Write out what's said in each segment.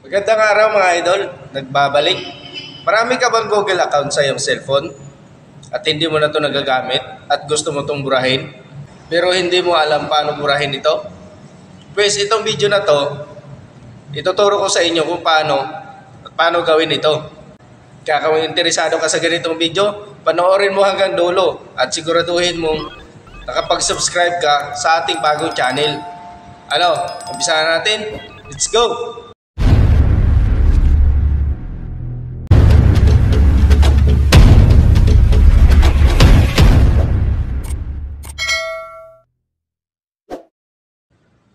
Magandang araw mga idol, nagbabalik. Marami ka bang Google account sa iyong cellphone at hindi mo na ito nagagamit at gusto mo itong burahin pero hindi mo alam paano burahin ito? Pues itong video na to, ituturo ko sa inyo kung paano gawin ito. Kaya kung interesado ka sa ganitong video, panoorin mo hanggang dulo at siguraduhin mong nakapag-subscribe ka sa ating bagong channel. Ano, umpisa na natin? Let's go!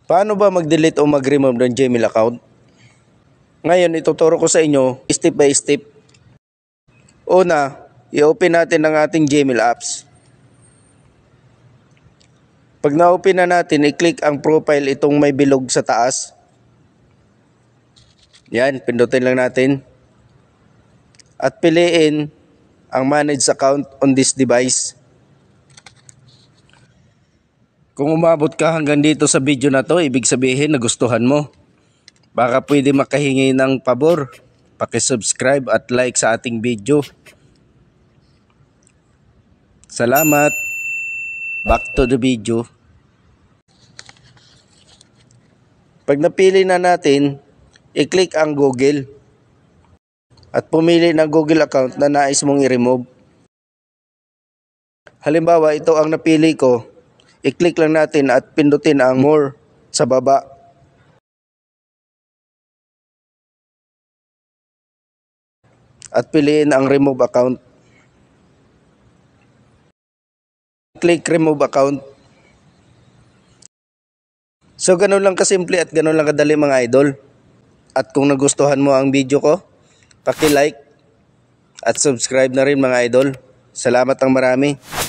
Paano ba mag-delete o mag-remove ng Gmail account? Ngayon, ituturo ko sa inyo step by step. Una, i-open natin ang ating Gmail apps. Pag na-open na natin, i-click ang profile itong may bilog sa taas. Yan, pindutin lang natin. At piliin ang manage account on this device. Kung umabot ka hanggang dito sa video na to, ibig sabihin nagustuhan mo. Baka pwede makahingi ng pabor. Paki-subscribe at like sa ating video. Salamat. Back to the video. Pag napili na natin, i-click ang Google. At pumili ng Google account na nais mong i-remove. Halimbawa, ito ang napili ko. I-click lang natin at pindutin ang more sa baba. At piliin ang remove account. Click remove account. So ganun lang kasimple at ganun lang kadali mga idol. At kung nagustuhan mo ang video ko, paki-like at subscribe na rin mga idol. Salamat ng marami.